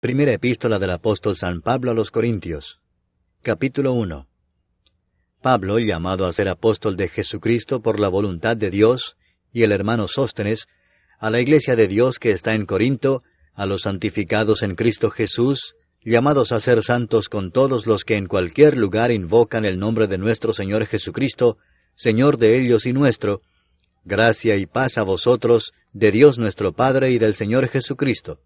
Primera epístola del apóstol San Pablo a los Corintios. Capítulo 1. Pablo, llamado a ser apóstol de Jesucristo por la voluntad de Dios, y el hermano Sóstenes, a la iglesia de Dios que está en Corinto, a los santificados en Cristo Jesús, llamados a ser santos con todos los que en cualquier lugar invocan el nombre de nuestro Señor Jesucristo, Señor de ellos y nuestro, gracia y paz a vosotros, de Dios nuestro Padre y del Señor Jesucristo.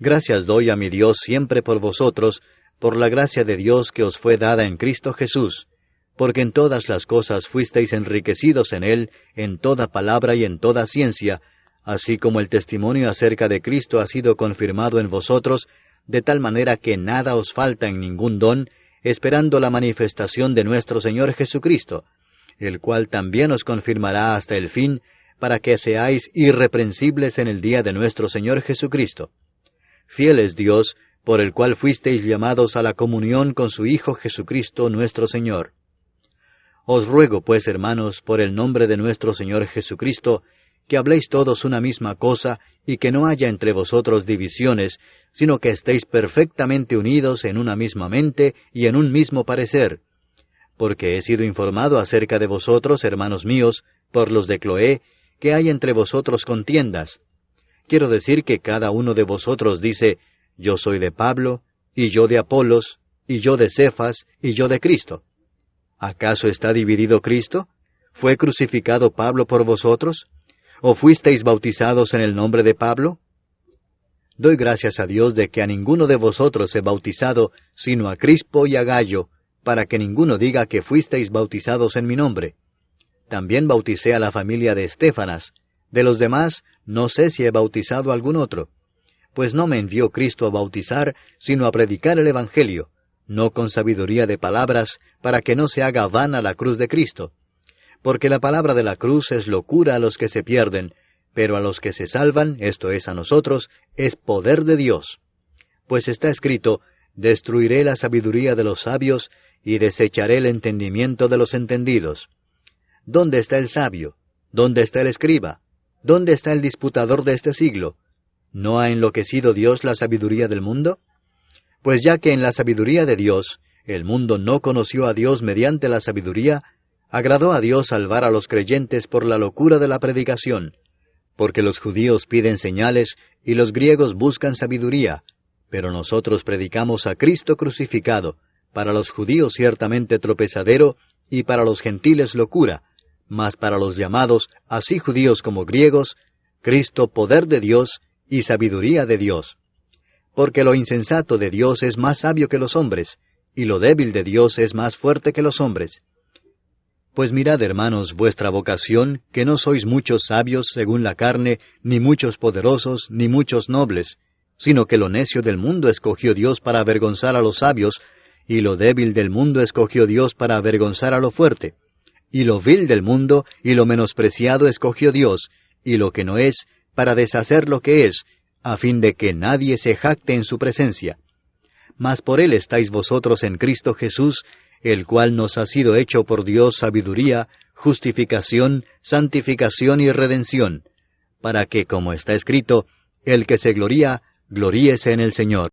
Gracias doy a mi Dios siempre por vosotros, por la gracia de Dios que os fue dada en Cristo Jesús, porque en todas las cosas fuisteis enriquecidos en Él, en toda palabra y en toda ciencia, así como el testimonio acerca de Cristo ha sido confirmado en vosotros, de tal manera que nada os falta en ningún don, esperando la manifestación de nuestro Señor Jesucristo, el cual también os confirmará hasta el fin, para que seáis irreprensibles en el día de nuestro Señor Jesucristo. Fiel es Dios, por el cual fuisteis llamados a la comunión con su Hijo Jesucristo nuestro Señor. Os ruego, pues, hermanos, por el nombre de nuestro Señor Jesucristo, que habléis todos una misma cosa, y que no haya entre vosotros divisiones, sino que estéis perfectamente unidos en una misma mente y en un mismo parecer. Porque he sido informado acerca de vosotros, hermanos míos, por los de Cloé, que hay entre vosotros contiendas. Quiero decir que cada uno de vosotros dice, yo soy de Pablo, y yo de Apolos, y yo de Cefas, y yo de Cristo. ¿Acaso está dividido Cristo? ¿Fue crucificado Pablo por vosotros? ¿O fuisteis bautizados en el nombre de Pablo? Doy gracias a Dios de que a ninguno de vosotros he bautizado, sino a Crispo y a Gayo, para que ninguno diga que fuisteis bautizados en mi nombre. También bauticé a la familia de Estéfanas. De los demás, no sé si he bautizado a algún otro. Pues no me envió Cristo a bautizar, sino a predicar el Evangelio, no con sabiduría de palabras, para que no se haga vana la cruz de Cristo. Porque la palabra de la cruz es locura a los que se pierden, pero a los que se salvan, esto es a nosotros, es poder de Dios. Pues está escrito, destruiré la sabiduría de los sabios, y desecharé el entendimiento de los entendidos. ¿Dónde está el sabio? ¿Dónde está el escriba? ¿Dónde está el disputador de este siglo? ¿No ha enloquecido Dios la sabiduría del mundo? Pues ya que en la sabiduría de Dios, el mundo no conoció a Dios mediante la sabiduría, agradó a Dios salvar a los creyentes por la locura de la predicación, porque los judíos piden señales y los griegos buscan sabiduría, pero nosotros predicamos a Cristo crucificado, para los judíos ciertamente tropezadero, y para los gentiles locura, mas para los llamados, así judíos como griegos, Cristo poder de Dios y sabiduría de Dios. Porque lo insensato de Dios es más sabio que los hombres, y lo débil de Dios es más fuerte que los hombres. Pues mirad, hermanos, vuestra vocación, que no sois muchos sabios según la carne, ni muchos poderosos, ni muchos nobles, sino que lo necio del mundo escogió Dios para avergonzar a los sabios, y lo débil del mundo escogió Dios para avergonzar a lo fuerte. Y lo vil del mundo y lo menospreciado escogió Dios, y lo que no es, para deshacer lo que es, a fin de que nadie se jacte en su presencia. Mas por él estáis vosotros en Cristo Jesús, el cual nos ha sido hecho por Dios sabiduría, justificación, santificación y redención, para que, como está escrito, el que se gloría, gloríese en el Señor.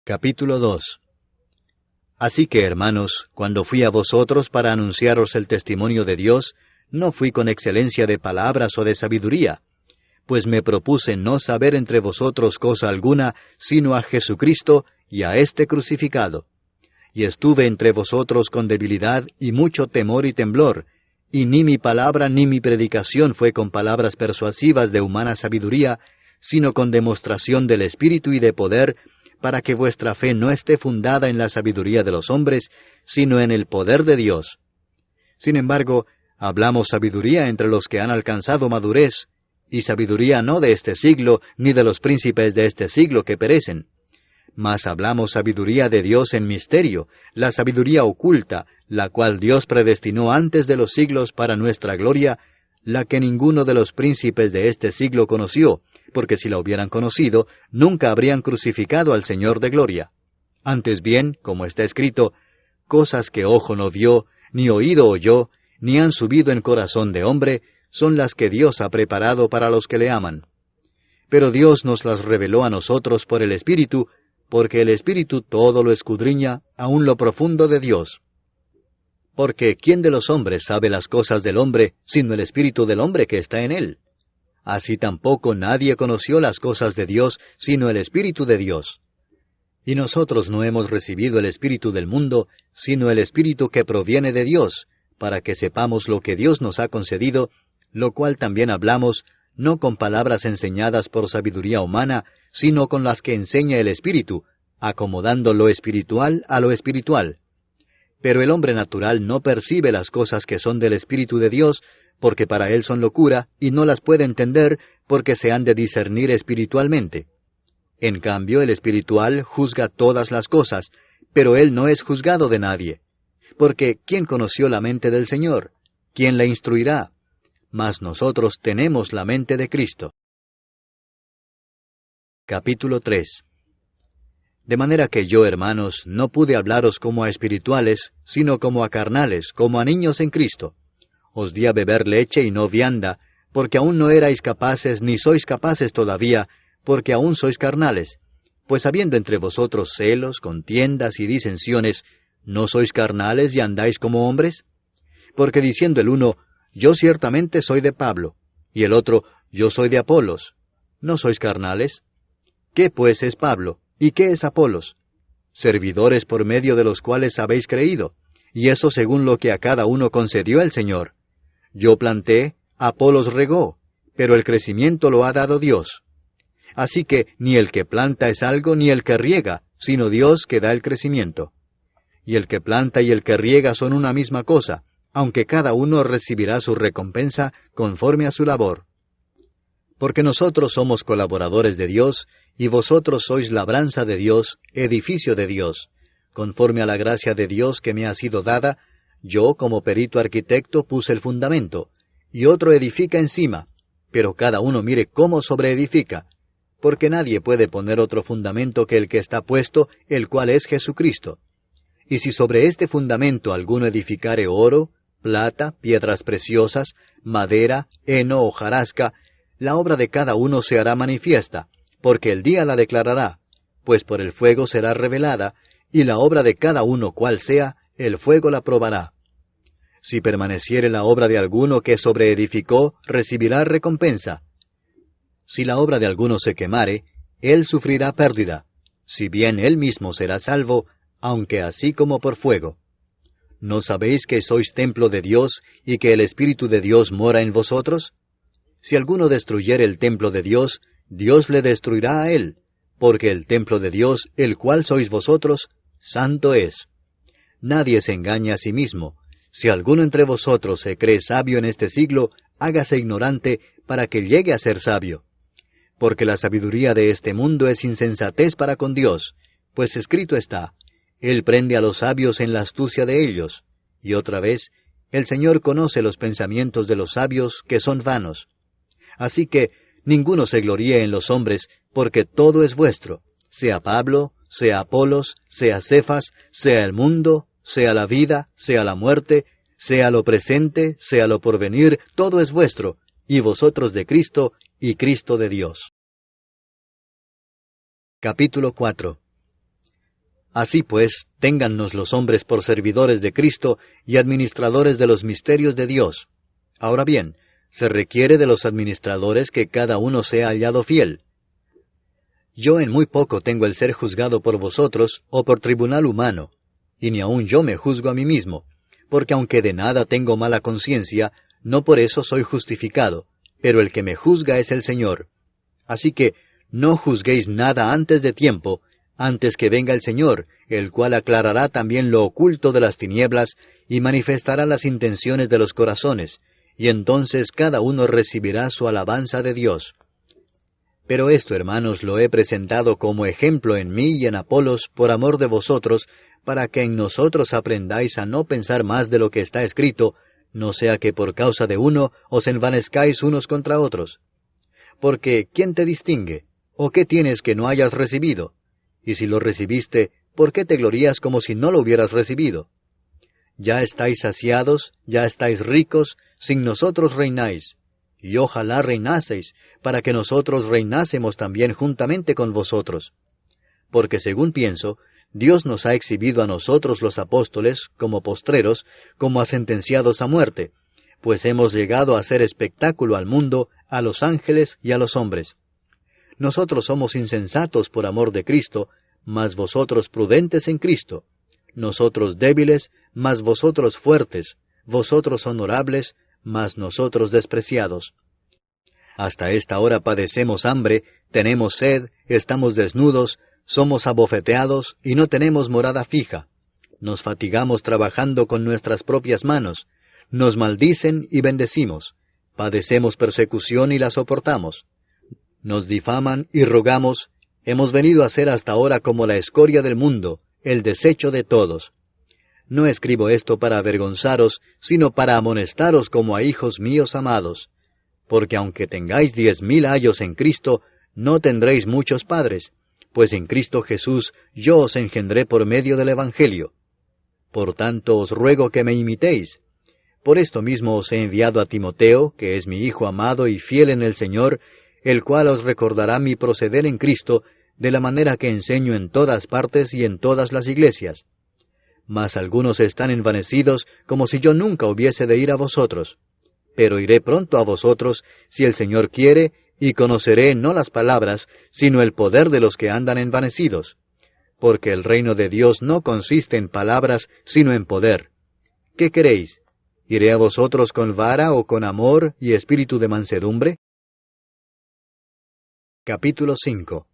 Capítulo 2. Así que, hermanos, cuando fui a vosotros para anunciaros el testimonio de Dios, no fui con excelencia de palabras o de sabiduría, pues me propuse no saber entre vosotros cosa alguna, sino a Jesucristo y a éste crucificado. Y estuve entre vosotros con debilidad y mucho temor y temblor, y ni mi palabra ni mi predicación fue con palabras persuasivas de humana sabiduría, sino con demostración del Espíritu y de poder, para que vuestra fe no esté fundada en la sabiduría de los hombres, sino en el poder de Dios. Sin embargo, hablamos sabiduría entre los que han alcanzado madurez, y sabiduría no de este siglo, ni de los príncipes de este siglo que perecen. Mas hablamos sabiduría de Dios en misterio, la sabiduría oculta, la cual Dios predestinó antes de los siglos para nuestra gloria, la que ninguno de los príncipes de este siglo conoció, porque si la hubieran conocido, nunca habrían crucificado al Señor de gloria. Antes bien, como está escrito, cosas que ojo no vio, ni oído oyó, ni han subido en corazón de hombre, son las que Dios ha preparado para los que le aman. pero Dios nos las reveló a nosotros por el Espíritu, porque el Espíritu todo lo escudriña, aun lo profundo de Dios. Porque ¿quién de los hombres sabe las cosas del hombre, sino el Espíritu del hombre que está en él? Así tampoco nadie conoció las cosas de Dios, sino el Espíritu de Dios. Y nosotros no hemos recibido el Espíritu del mundo, sino el Espíritu que proviene de Dios, para que sepamos lo que Dios nos ha concedido, lo cual también hablamos, no con palabras enseñadas por sabiduría humana, sino con las que enseña el Espíritu, acomodando lo espiritual a lo espiritual. Pero el hombre natural no percibe las cosas que son del Espíritu de Dios, porque para él son locura, y no las puede entender, porque se han de discernir espiritualmente. En cambio, el espiritual juzga todas las cosas, pero él no es juzgado de nadie. Porque ¿quién conoció la mente del Señor? ¿Quién la instruirá? Mas nosotros tenemos la mente de Cristo. Capítulo 3. De manera que yo, hermanos, no pude hablaros como a espirituales, sino como a carnales, como a niños en Cristo. Os di a beber leche y no vianda, porque aún no erais capaces, ni sois capaces todavía, porque aún sois carnales. Pues habiendo entre vosotros celos, contiendas y disensiones, ¿no sois carnales y andáis como hombres? Porque diciendo el uno, yo ciertamente soy de Pablo, y el otro, yo soy de Apolos, ¿no sois carnales? ¿Qué pues es Pablo? ¿Y qué es Apolos? Servidores por medio de los cuales habéis creído, y eso según lo que a cada uno concedió el Señor. Yo planté, Apolos regó, pero el crecimiento lo ha dado Dios. Así que ni el que planta es algo, ni el que riega, sino Dios que da el crecimiento. Y el que planta y el que riega son una misma cosa, aunque cada uno recibirá su recompensa conforme a su labor. Porque nosotros somos colaboradores de Dios, y vosotros sois labranza de Dios, edificio de Dios. Conforme a la gracia de Dios que me ha sido dada, yo como perito arquitecto puse el fundamento, y otro edifica encima, pero cada uno mire cómo sobreedifica, porque nadie puede poner otro fundamento que el que está puesto, el cual es Jesucristo. Y si sobre este fundamento alguno edificare oro, plata, piedras preciosas, madera, heno o hojarasca, la obra de cada uno se hará manifiesta, porque el día la declarará, pues por el fuego será revelada, y la obra de cada uno cual sea, el fuego la probará. Si permaneciere la obra de alguno que sobreedificó, recibirá recompensa. Si la obra de alguno se quemare, él sufrirá pérdida, si bien él mismo será salvo, aunque así como por fuego. ¿No sabéis que sois templo de Dios, y que el Espíritu de Dios mora en vosotros? Si alguno destruyere el templo de Dios, Dios le destruirá a él, porque el templo de Dios, el cual sois vosotros, santo es. Nadie se engaña a sí mismo. Si alguno entre vosotros se cree sabio en este siglo, hágase ignorante para que llegue a ser sabio. Porque la sabiduría de este mundo es insensatez para con Dios, pues escrito está, Él prende a los sabios en la astucia de ellos. Y otra vez, el Señor conoce los pensamientos de los sabios, que son vanos. Así que ninguno se gloríe en los hombres, porque todo es vuestro, sea Pablo, sea Apolos, sea Cefas, sea el mundo, sea la vida, sea la muerte, sea lo presente, sea lo porvenir, todo es vuestro, y vosotros de Cristo, y Cristo de Dios. Capítulo 4. Así pues, téngannos los hombres por servidores de Cristo y administradores de los misterios de Dios. Ahora bien, se requiere de los administradores que cada uno sea hallado fiel. Yo en muy poco tengo el ser juzgado por vosotros o por tribunal humano, y ni aun yo me juzgo a mí mismo, porque aunque de nada tengo mala conciencia, no por eso soy justificado, pero el que me juzga es el Señor. Así que no juzguéis nada antes de tiempo, antes que venga el Señor, el cual aclarará también lo oculto de las tinieblas y manifestará las intenciones de los corazones, y entonces cada uno recibirá su alabanza de Dios. Pero esto, hermanos, lo he presentado como ejemplo en mí y en Apolos por amor de vosotros, para que en nosotros aprendáis a no pensar más de lo que está escrito, no sea que por causa de uno os envanezcáis unos contra otros. Porque, ¿quién te distingue? ¿O qué tienes que no hayas recibido? Y si lo recibiste, ¿por qué te glorías como si no lo hubieras recibido? Ya estáis saciados, ya estáis ricos, sin nosotros reináis. y ojalá reinaseis, para que nosotros reinásemos también juntamente con vosotros. Porque según pienso, Dios nos ha exhibido a nosotros los apóstoles, como postreros, como a sentenciados a muerte, pues hemos llegado a hacer espectáculo al mundo, a los ángeles y a los hombres. Nosotros somos insensatos por amor de Cristo, mas vosotros prudentes en Cristo. Nosotros débiles, mas vosotros fuertes. Vosotros honorables, mas nosotros despreciados. Hasta esta hora padecemos hambre, tenemos sed, estamos desnudos, somos abofeteados y no tenemos morada fija. Nos fatigamos trabajando con nuestras propias manos. Nos maldicen y bendecimos. Padecemos persecución y la soportamos. Nos difaman y rogamos. Hemos venido a ser hasta ahora como la escoria del mundo, el desecho de todos. No escribo esto para avergonzaros, sino para amonestaros como a hijos míos amados. Porque aunque tengáis 10,000 años en Cristo, no tendréis muchos padres, pues en Cristo Jesús yo os engendré por medio del Evangelio. Por tanto os ruego que me imitéis. Por esto mismo os he enviado a Timoteo, que es mi hijo amado y fiel en el Señor, el cual os recordará mi proceder en Cristo, de la manera que enseño en todas partes y en todas las iglesias. Mas algunos están envanecidos, como si yo nunca hubiese de ir a vosotros. Pero iré pronto a vosotros, si el Señor quiere, y conoceré no las palabras, sino el poder de los que andan envanecidos. Porque el reino de Dios no consiste en palabras, sino en poder. ¿Qué queréis? ¿Iré a vosotros con vara o con amor y espíritu de mansedumbre? Capítulo 5.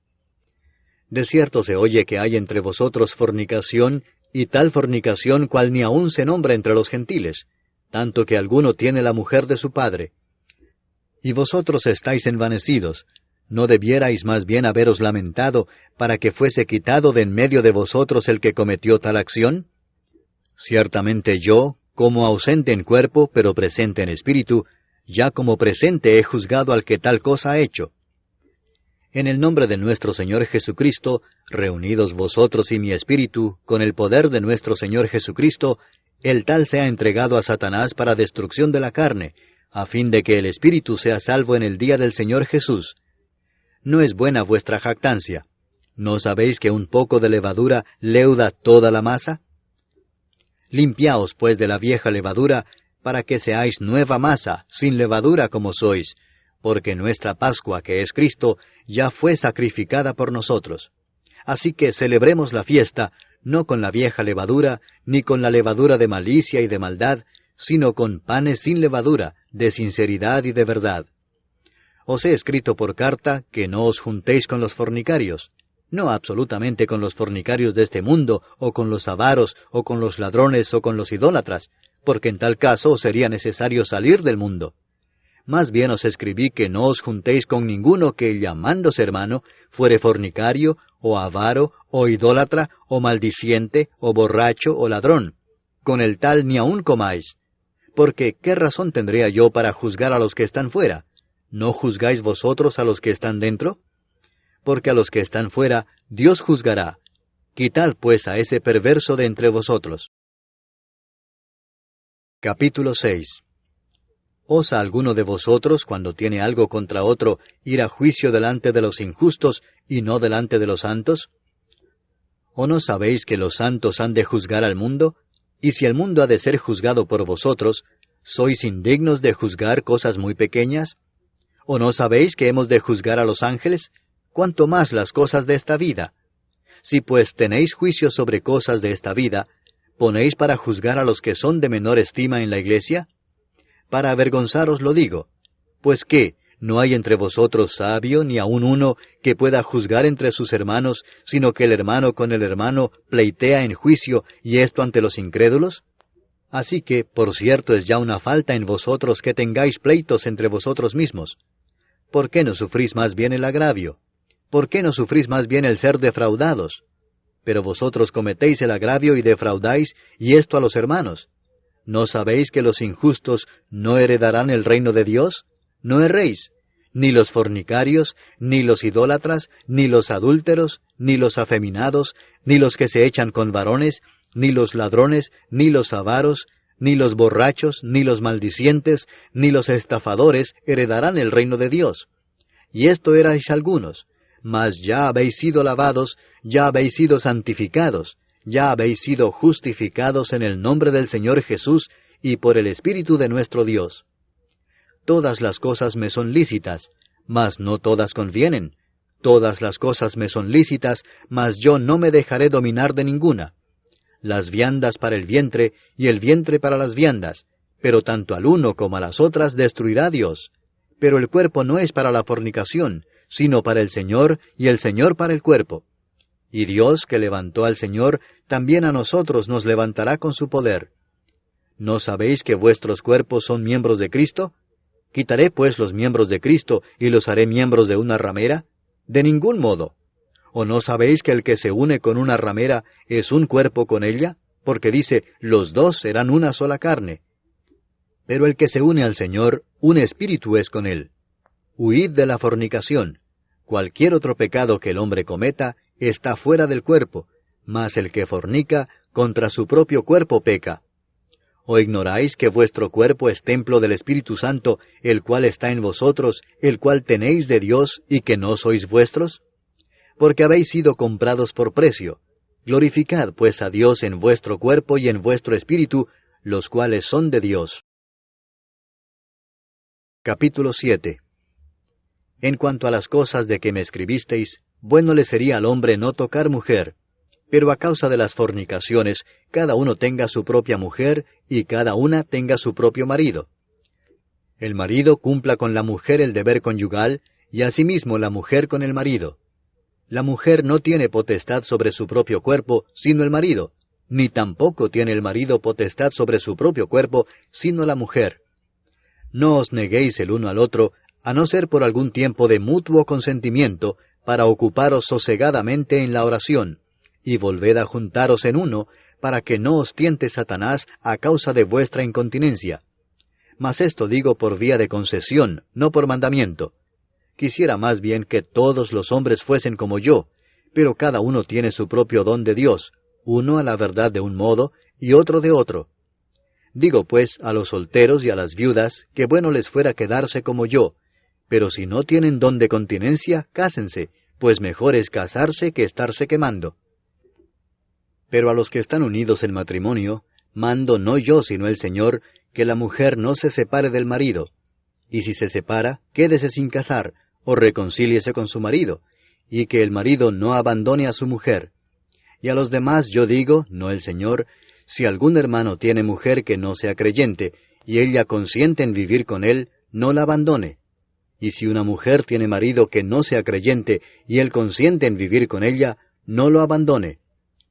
De cierto se oye que hay entre vosotros fornicación, y tal fornicación cual ni aun se nombra entre los gentiles, tanto que alguno tiene la mujer de su padre. Y vosotros estáis envanecidos, ¿no debierais más bien haberos lamentado, para que fuese quitado de en medio de vosotros el que cometió tal acción? Ciertamente yo, como ausente en cuerpo, pero presente en espíritu, ya como presente he juzgado al que tal cosa ha hecho. En el nombre de nuestro Señor Jesucristo, reunidos vosotros y mi espíritu, con el poder de nuestro Señor Jesucristo, el tal sea entregado a Satanás para destrucción de la carne, a fin de que el espíritu sea salvo en el día del Señor Jesús. ¿No es buena vuestra jactancia? ¿No sabéis que un poco de levadura leuda toda la masa? Limpiaos pues de la vieja levadura, para que seáis nueva masa, sin levadura como sois, porque nuestra Pascua, que es Cristo, ya fue sacrificada por nosotros. Así que celebremos la fiesta, no con la vieja levadura, ni con la levadura de malicia y de maldad, sino con panes sin levadura, de sinceridad y de verdad. Os he escrito por carta que no os juntéis con los fornicarios, no absolutamente con los fornicarios de este mundo, o con los avaros, o con los ladrones, o con los idólatras, porque en tal caso os sería necesario salir del mundo. Más bien os escribí que no os juntéis con ninguno que, llamándose hermano, fuere fornicario, o avaro, o idólatra, o maldiciente, o borracho, o ladrón. Con el tal ni aun comáis. Porque, ¿qué razón tendría yo para juzgar a los que están fuera? ¿No juzgáis vosotros a los que están dentro? Porque a los que están fuera, Dios juzgará. Quitad pues a ese perverso de entre vosotros. Capítulo 6. ¿Osa alguno de vosotros, cuando tiene algo contra otro, ir a juicio delante de los injustos y no delante de los santos? ¿O no sabéis que los santos han de juzgar al mundo? Y si el mundo ha de ser juzgado por vosotros, ¿sois indignos de juzgar cosas muy pequeñas? ¿O no sabéis que hemos de juzgar a los ángeles? ¿Cuánto más las cosas de esta vida? Si pues tenéis juicio sobre cosas de esta vida, ¿ponéis para juzgar a los que son de menor estima en la iglesia? Para avergonzaros lo digo. Pues ¿qué? ¿No hay entre vosotros sabio, ni aun uno, que pueda juzgar entre sus hermanos, sino que el hermano con el hermano pleitea en juicio, y esto ante los incrédulos? Así que, por cierto, es ya una falta en vosotros que tengáis pleitos entre vosotros mismos. ¿Por qué no sufrís más bien el agravio? ¿Por qué no sufrís más bien el ser defraudados? Pero vosotros cometéis el agravio y defraudáis, y esto a los hermanos. ¿No sabéis que los injustos no heredarán el reino de Dios? No erréis, ni los fornicarios, ni los idólatras, ni los adúlteros, ni los afeminados, ni los que se echan con varones, ni los ladrones, ni los avaros, ni los borrachos, ni los maldicientes, ni los estafadores heredarán el reino de Dios. Y esto erais algunos, mas ya habéis sido lavados, ya habéis sido santificados, ya habéis sido justificados en el nombre del Señor Jesús y por el Espíritu de nuestro Dios. Todas las cosas me son lícitas, mas no todas convienen. Todas las cosas me son lícitas, mas yo no me dejaré dominar de ninguna. Las viandas para el vientre, y el vientre para las viandas, pero tanto al uno como a las otras destruirá Dios. Pero el cuerpo no es para la fornicación, sino para el Señor, y el Señor para el cuerpo. Y Dios, que levantó al Señor, también a nosotros nos levantará con su poder. ¿No sabéis que vuestros cuerpos son miembros de Cristo? ¿Quitaré pues los miembros de Cristo y los haré miembros de una ramera? De ningún modo. ¿O no sabéis que el que se une con una ramera es un cuerpo con ella? Porque dice, los dos serán una sola carne. Pero el que se une al Señor, un espíritu es con él. Huid de la fornicación. Cualquier otro pecado que el hombre cometa está fuera del cuerpo, mas el que fornica contra su propio cuerpo peca. ¿O ignoráis que vuestro cuerpo es templo del Espíritu Santo, el cual está en vosotros, el cual tenéis de Dios, y que no sois vuestros? Porque habéis sido comprados por precio. Glorificad pues a Dios en vuestro cuerpo y en vuestro espíritu, los cuales son de Dios. Capítulo 7. En cuanto a las cosas de que me escribisteis, bueno le sería al hombre no tocar mujer, pero a causa de las fornicaciones, cada uno tenga su propia mujer, y cada una tenga su propio marido. El marido cumpla con la mujer el deber conyugal, y asimismo la mujer con el marido. La mujer no tiene potestad sobre su propio cuerpo, sino el marido, ni tampoco tiene el marido potestad sobre su propio cuerpo, sino la mujer. No os neguéis el uno al otro, a no ser por algún tiempo de mutuo consentimiento, para ocuparos sosegadamente en la oración, y volved a juntaros en uno, para que no os tiente Satanás a causa de vuestra incontinencia. Mas esto digo por vía de concesión, no por mandamiento. Quisiera más bien que todos los hombres fuesen como yo, pero cada uno tiene su propio don de Dios, uno a la verdad de un modo, y otro de otro. Digo pues a los solteros y a las viudas, que bueno les fuera quedarse como yo, pero si no tienen don de continencia, cásense, pues mejor es casarse que estarse quemando. Pero a los que están unidos en matrimonio, mando no yo sino el Señor, que la mujer no se separe del marido, y si se separa, quédese sin casar, o reconcíliese con su marido, y que el marido no abandone a su mujer. Y a los demás yo digo, no el Señor, si algún hermano tiene mujer que no sea creyente, y ella consiente en vivir con él, no la abandone. Y si una mujer tiene marido que no sea creyente, y él consiente en vivir con ella, no lo abandone.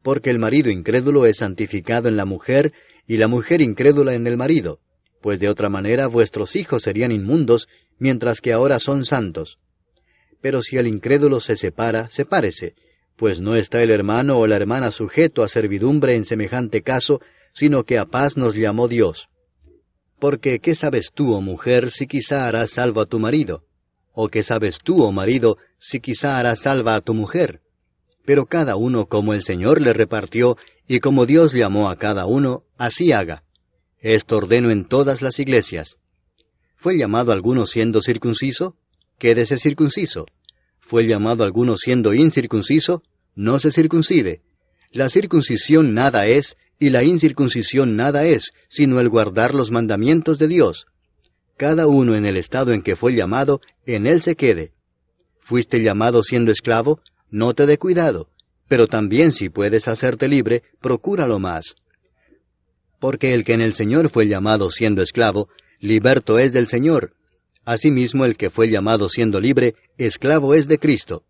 Porque el marido incrédulo es santificado en la mujer, y la mujer incrédula en el marido, pues de otra manera vuestros hijos serían inmundos, mientras que ahora son santos. Pero si el incrédulo se separa, sepárese, pues no está el hermano o la hermana sujeto a servidumbre en semejante caso, sino que a paz nos llamó Dios. Porque, ¿qué sabes tú, oh mujer, si quizá harás salvo a tu marido? ¿O qué sabes tú, oh marido, si quizá harás salva a tu mujer? Pero cada uno como el Señor le repartió, y como Dios llamó a cada uno, así haga. Esto ordeno en todas las iglesias. ¿Fue llamado alguno siendo circunciso? Quédese circunciso. ¿Fue llamado alguno siendo incircunciso? No se circuncide. La circuncisión nada es, y la incircuncisión nada es, sino el guardar los mandamientos de Dios. Cada uno en el estado en que fue llamado, en él se quede. ¿Fuiste llamado siendo esclavo? No te dé cuidado, pero también si puedes hacerte libre, procúralo más. Porque el que en el Señor fue llamado siendo esclavo, liberto es del Señor. Asimismo el que fue llamado siendo libre, esclavo es de Cristo.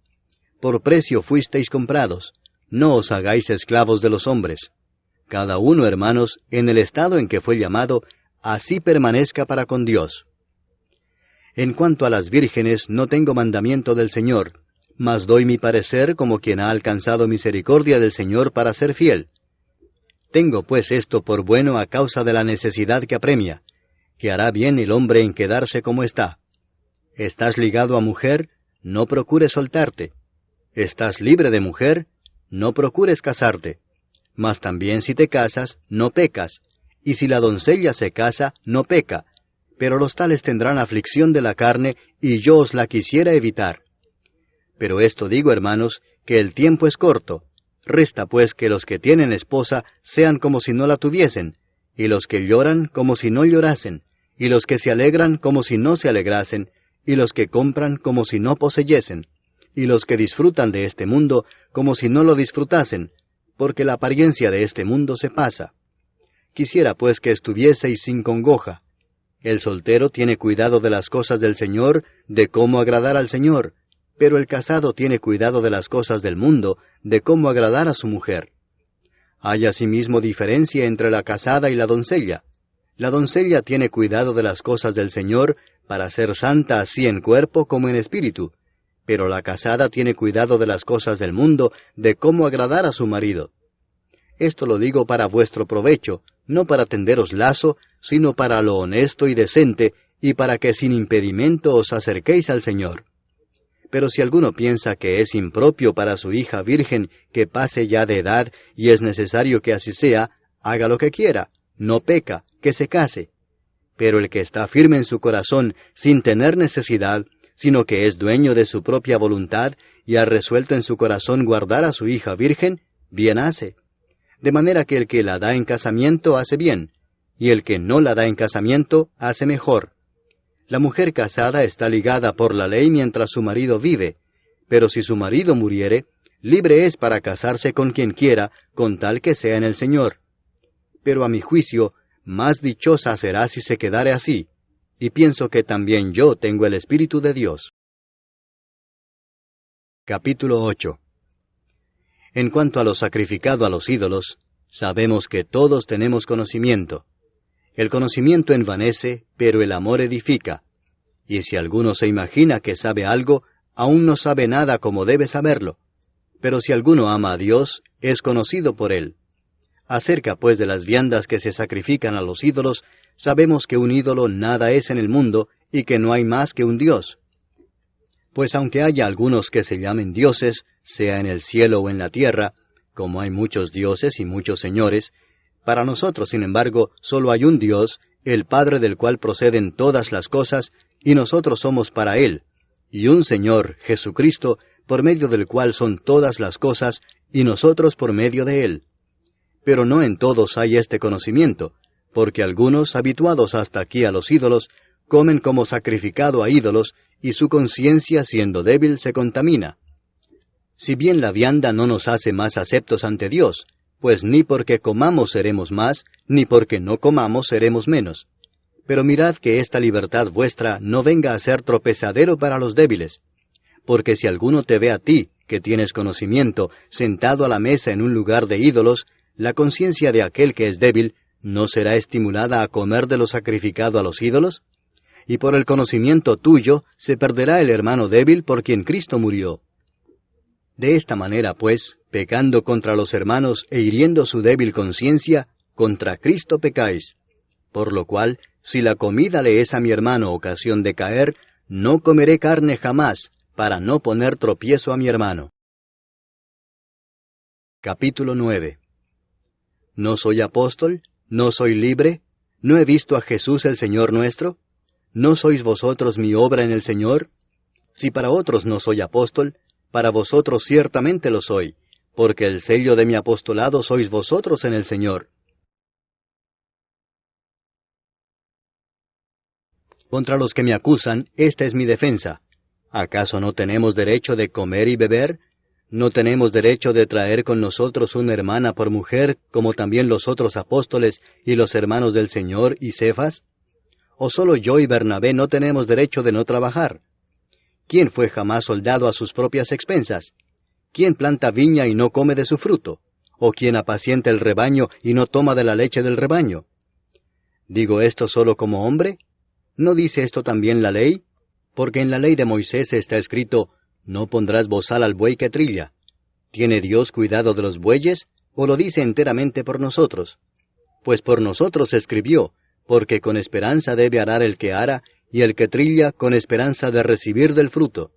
Por precio fuisteis comprados, no os hagáis esclavos de los hombres. Cada uno, hermanos, en el estado en que fue llamado, así permanezca para con Dios. En cuanto a las vírgenes, no tengo mandamiento del Señor, mas doy mi parecer como quien ha alcanzado misericordia del Señor para ser fiel. Tengo pues esto por bueno a causa de la necesidad que apremia, que hará bien el hombre en quedarse como está. ¿Estás ligado a mujer? No procures soltarte. ¿Estás libre de mujer? No procures casarte. Mas también si te casas, no pecas, y si la doncella se casa, no peca, pero los tales tendrán aflicción de la carne, y yo os la quisiera evitar. Pero esto digo, hermanos, que el tiempo es corto. Resta pues que los que tienen esposa sean como si no la tuviesen, y los que lloran como si no llorasen, y los que se alegran como si no se alegrasen, y los que compran como si no poseyesen, y los que disfrutan de este mundo como si no lo disfrutasen, porque la apariencia de este mundo se pasa. Quisiera pues que estuvieseis sin congoja. El soltero tiene cuidado de las cosas del Señor, de cómo agradar al Señor, pero el casado tiene cuidado de las cosas del mundo, de cómo agradar a su mujer. Hay asimismo diferencia entre la casada y la doncella. La doncella tiene cuidado de las cosas del Señor, para ser santa así en cuerpo como en espíritu, pero la casada tiene cuidado de las cosas del mundo, de cómo agradar a su marido. Esto lo digo para vuestro provecho, no para tenderos lazo, sino para lo honesto y decente, y para que sin impedimento os acerquéis al Señor. Pero si alguno piensa que es impropio para su hija virgen que pase ya de edad, y es necesario que así sea, haga lo que quiera, no peca, que se case. Pero el que está firme en su corazón, sin tener necesidad, sino que es dueño de su propia voluntad, y ha resuelto en su corazón guardar a su hija virgen, bien hace. De manera que el que la da en casamiento hace bien, y el que no la da en casamiento hace mejor. La mujer casada está ligada por la ley mientras su marido vive, pero si su marido muriere, libre es para casarse con quien quiera, con tal que sea en el Señor. Pero a mi juicio, más dichosa será si se quedare así, y pienso que también yo tengo el Espíritu de Dios. Capítulo 8. En cuanto a lo sacrificado a los ídolos, sabemos que todos tenemos conocimiento. El conocimiento envanece, pero el amor edifica. Y si alguno se imagina que sabe algo, aún no sabe nada como debe saberlo. Pero si alguno ama a Dios, es conocido por él. Acerca pues de las viandas que se sacrifican a los ídolos, sabemos que un ídolo nada es en el mundo, y que no hay más que un Dios. Pues aunque haya algunos que se llamen dioses, sea en el cielo o en la tierra, como hay muchos dioses y muchos señores, para nosotros, sin embargo, solo hay un Dios, el Padre del cual proceden todas las cosas, y nosotros somos para Él, y un Señor, Jesucristo, por medio del cual son todas las cosas, y nosotros por medio de Él. Pero no en todos hay este conocimiento, porque algunos, habituados hasta aquí a los ídolos, comen como sacrificado a ídolos, y su conciencia, siendo débil, se contamina. Si bien la vianda no nos hace más aceptos ante Dios, pues ni porque comamos seremos más, ni porque no comamos seremos menos. Pero mirad que esta libertad vuestra no venga a ser tropezadero para los débiles. Porque si alguno te ve a ti, que tienes conocimiento, sentado a la mesa en un lugar de ídolos, la conciencia de aquel que es débil, ¿no será estimulada a comer de lo sacrificado a los ídolos? Y por el conocimiento tuyo se perderá el hermano débil por quien Cristo murió. De esta manera, pues, pecando contra los hermanos e hiriendo su débil conciencia, contra Cristo pecáis. Por lo cual, si la comida le es a mi hermano ocasión de caer, no comeré carne jamás, para no poner tropiezo a mi hermano. Capítulo 9. ¿No soy apóstol? ¿No soy libre? ¿No he visto a Jesús el Señor nuestro? ¿No sois vosotros mi obra en el Señor? Si para otros no soy apóstol, para vosotros ciertamente lo soy, porque el sello de mi apostolado sois vosotros en el Señor. Contra los que me acusan, esta es mi defensa. ¿Acaso no tenemos derecho de comer y beber? ¿No tenemos derecho de traer con nosotros una hermana por mujer, como también los otros apóstoles y los hermanos del Señor y Cefas? ¿O solo yo y Bernabé no tenemos derecho de no trabajar? ¿Quién fue jamás soldado a sus propias expensas? ¿Quién planta viña y no come de su fruto? ¿O quién apacienta el rebaño y no toma de la leche del rebaño? ¿Digo esto solo como hombre? ¿No dice esto también la ley? Porque en la ley de Moisés está escrito, no pondrás bozal al buey que trilla. ¿Tiene Dios cuidado de los bueyes, o lo dice enteramente por nosotros? Pues por nosotros se escribió, porque con esperanza debe arar el que ara, y el que trilla con esperanza de recibir del fruto.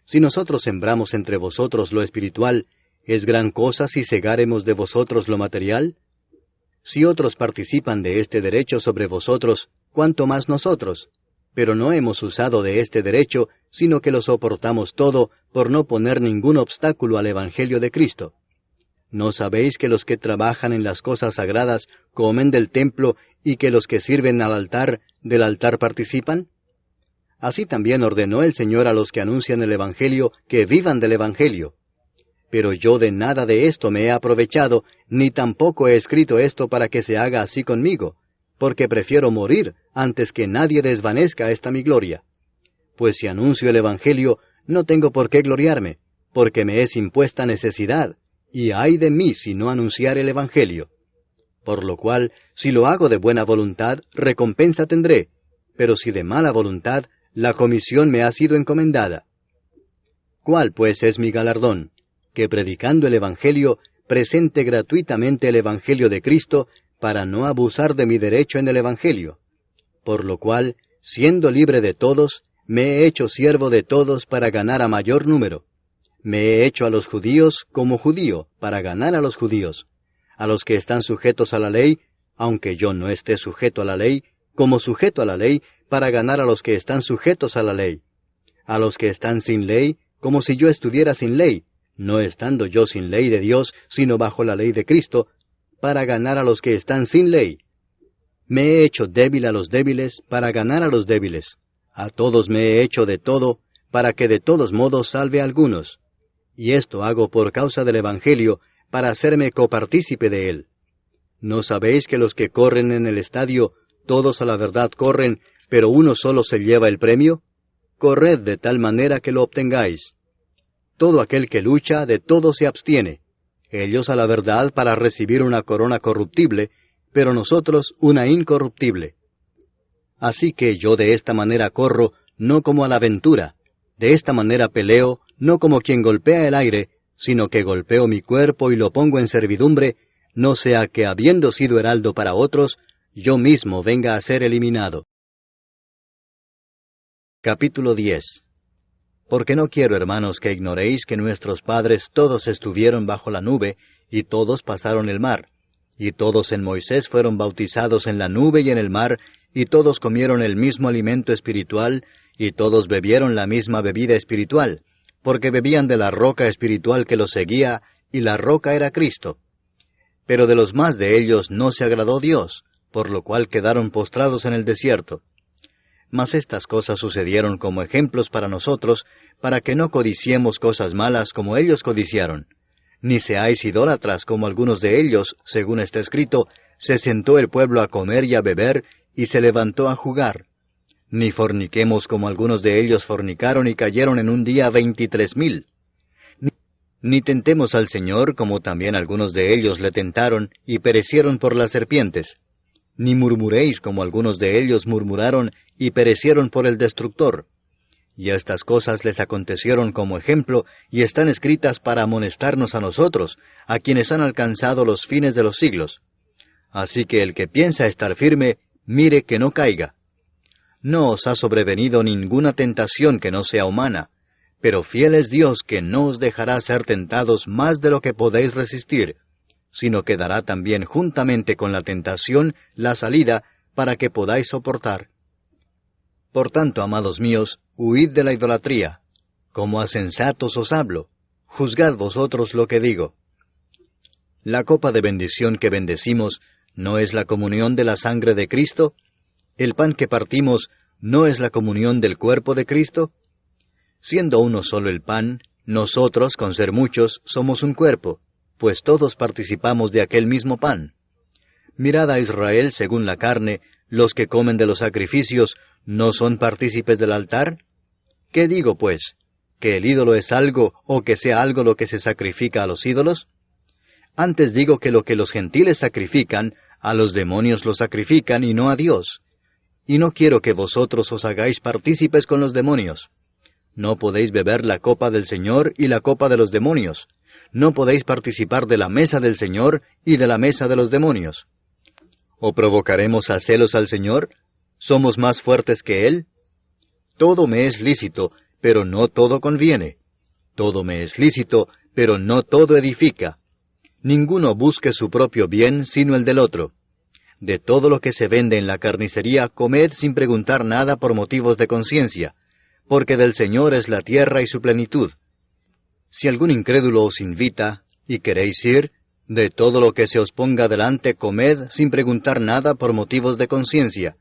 Si nosotros sembramos entre vosotros lo espiritual, ¿es gran cosa si segáremos de vosotros lo material? Si otros participan de este derecho sobre vosotros, ¿cuánto más nosotros? Pero no hemos usado de este derecho, sino que lo soportamos todo, por no poner ningún obstáculo al Evangelio de Cristo. ¿No sabéis que los que trabajan en las cosas sagradas comen del templo y que los que sirven al altar, del altar participan? Así también ordenó el Señor a los que anuncian el Evangelio que vivan del Evangelio. Pero yo de nada de esto me he aprovechado, ni tampoco he escrito esto para que se haga así conmigo, porque prefiero morir antes que nadie desvanezca esta mi gloria. Pues si anuncio el Evangelio, no tengo por qué gloriarme, porque me es impuesta necesidad, y ay de mí si no anunciar el Evangelio. Por lo cual, si lo hago de buena voluntad, recompensa tendré, pero si de mala voluntad, la comisión me ha sido encomendada. ¿Cuál pues es mi galardón? Que predicando el Evangelio, presente gratuitamente el Evangelio de Cristo, para no abusar de mi derecho en el Evangelio. Por lo cual, siendo libre de todos, me he hecho siervo de todos para ganar a mayor número. Me he hecho a los judíos como judío, para ganar a los judíos. A los que están sujetos a la ley, aunque yo no esté sujeto a la ley, como sujeto a la ley, para ganar a los que están sujetos a la ley. A los que están sin ley, como si yo estuviera sin ley, no estando yo sin ley de Dios, sino bajo la ley de Cristo, para ganar a los que están sin ley. Me he hecho débil a los débiles, para ganar a los débiles. A todos me he hecho de todo, para que de todos modos salve a algunos. Y esto hago por causa del Evangelio, para hacerme copartícipe de él. ¿No sabéis que los que corren en el estadio, todos a la verdad corren, pero uno solo se lleva el premio? Corred de tal manera que lo obtengáis. Todo aquel que lucha, de todo se abstiene. Ellos a la verdad para recibir una corona corruptible, pero nosotros una incorruptible. Así que yo de esta manera corro, no como a la aventura. De esta manera peleo, no como quien golpea el aire, sino que golpeo mi cuerpo y lo pongo en servidumbre, no sea que habiendo sido heraldo para otros, yo mismo venga a ser eliminado. Capítulo 10. Porque no quiero, hermanos, que ignoréis que nuestros padres todos estuvieron bajo la nube, y todos pasaron el mar, y todos en Moisés fueron bautizados en la nube y en el mar, y todos comieron el mismo alimento espiritual, y todos bebieron la misma bebida espiritual, porque bebían de la roca espiritual que los seguía, y la roca era Cristo. Pero de los más de ellos no se agradó Dios, por lo cual quedaron postrados en el desierto. Mas estas cosas sucedieron como ejemplos para nosotros, para que no codiciemos cosas malas como ellos codiciaron. Ni seáis idólatras como algunos de ellos, según está escrito, se sentó el pueblo a comer y a beber, y se levantó a jugar. Ni forniquemos como algunos de ellos fornicaron y cayeron en un día 23,000. Ni tentemos al Señor como también algunos de ellos le tentaron y perecieron por las serpientes. Ni murmuréis como algunos de ellos murmuraron y perecieron por el destructor. Y estas cosas les acontecieron como ejemplo, y están escritas para amonestarnos a nosotros, a quienes han alcanzado los fines de los siglos. Así que el que piensa estar firme, mire que no caiga. No os ha sobrevenido ninguna tentación que no sea humana, pero fiel es Dios que no os dejará ser tentados más de lo que podéis resistir, sino que dará también juntamente con la tentación la salida para que podáis soportar. Por tanto, amados míos, huid de la idolatría. Como a sensatos os hablo, juzgad vosotros lo que digo. La copa de bendición que bendecimos, ¿no es la comunión de la sangre de Cristo? ¿El pan que partimos, no es la comunión del cuerpo de Cristo? Siendo uno solo el pan, nosotros, con ser muchos, somos un cuerpo, pues todos participamos de aquel mismo pan. Mirad a Israel según la carne, los que comen de los sacrificios, ¿no son partícipes del altar? ¿Qué digo, pues? ¿Que el ídolo es algo, o que sea algo lo que se sacrifica a los ídolos? Antes digo que lo que los gentiles sacrifican, a los demonios lo sacrifican y no a Dios. Y no quiero que vosotros os hagáis partícipes con los demonios. No podéis beber la copa del Señor y la copa de los demonios. No podéis participar de la mesa del Señor y de la mesa de los demonios. ¿O provocaremos a celos al Señor? ¿Somos más fuertes que Él? Todo me es lícito, pero no todo conviene. Todo me es lícito, pero no todo edifica. Ninguno busque su propio bien, sino el del otro. de todo lo que se vende en la carnicería, comed sin preguntar nada por motivos de conciencia, porque del Señor es la tierra y su plenitud. Si algún incrédulo os invita, y queréis ir, de todo lo que se os ponga delante comed sin preguntar nada por motivos de conciencia.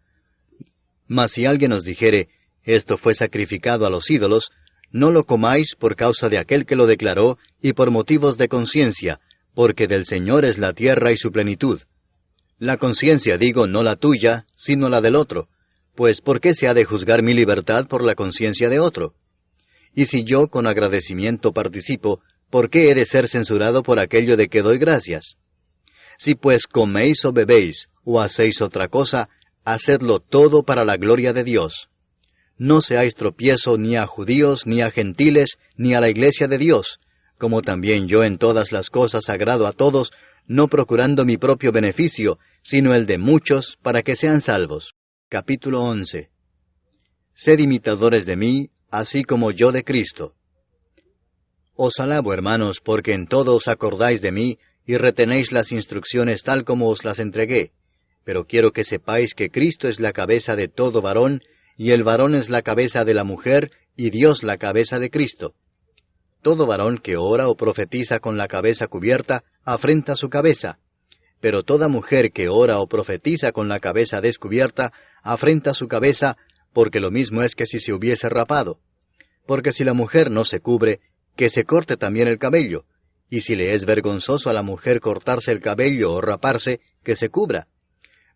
Mas si alguien os dijere, esto fue sacrificado a los ídolos, no lo comáis por causa de aquel que lo declaró, y por motivos de conciencia, porque del Señor es la tierra y su plenitud. La conciencia, digo, no la tuya, sino la del otro, pues ¿por qué se ha de juzgar mi libertad por la conciencia de otro? Y si yo con agradecimiento participo, ¿por qué he de ser censurado por aquello de que doy gracias? Si pues coméis o bebéis, o hacéis otra cosa, hacedlo todo para la gloria de Dios. No seáis tropiezo ni a judíos, ni a gentiles, ni a la iglesia de Dios, como también yo en todas las cosas agrado a todos, no procurando mi propio beneficio, sino el de muchos, para que sean salvos. Capítulo 11. Sed imitadores de mí, así como yo de Cristo. Os alabo, hermanos, porque en todo os acordáis de mí, y retenéis las instrucciones tal como os las entregué. Pero quiero que sepáis que Cristo es la cabeza de todo varón, y el varón es la cabeza de la mujer, y Dios la cabeza de Cristo. Todo varón que ora o profetiza con la cabeza cubierta, afrenta su cabeza. Pero toda mujer que ora o profetiza con la cabeza descubierta, afrenta su cabeza, porque lo mismo es que si se hubiese rapado. Porque si la mujer no se cubre, que se corte también el cabello, y si le es vergonzoso a la mujer cortarse el cabello o raparse, que se cubra.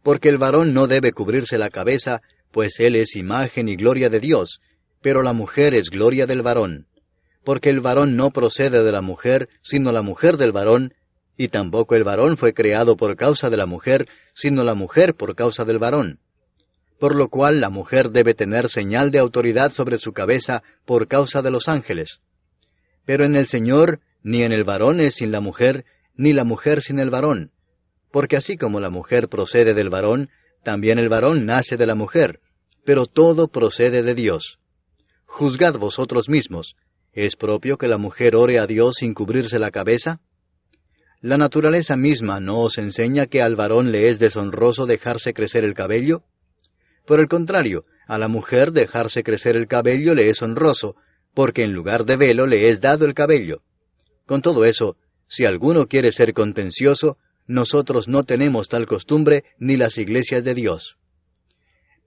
Porque el varón no debe cubrirse la cabeza, pues él es imagen y gloria de Dios, pero la mujer es gloria del varón. Porque el varón no procede de la mujer, sino la mujer del varón, y tampoco el varón fue creado por causa de la mujer, sino la mujer por causa del varón. Por lo cual la mujer debe tener señal de autoridad sobre su cabeza por causa de los ángeles. Pero en el Señor, ni en el varón es sin la mujer, ni la mujer sin el varón. Porque así como la mujer procede del varón, también el varón nace de la mujer, pero todo procede de Dios. Juzgad vosotros mismos, ¿es propio que la mujer ore a Dios sin cubrirse la cabeza? ¿La naturaleza misma no os enseña que al varón le es deshonroso dejarse crecer el cabello? Por el contrario, a la mujer dejarse crecer el cabello le es honroso, porque en lugar de velo le es dado el cabello. Con todo eso, si alguno quiere ser contencioso, nosotros no tenemos tal costumbre ni las iglesias de Dios.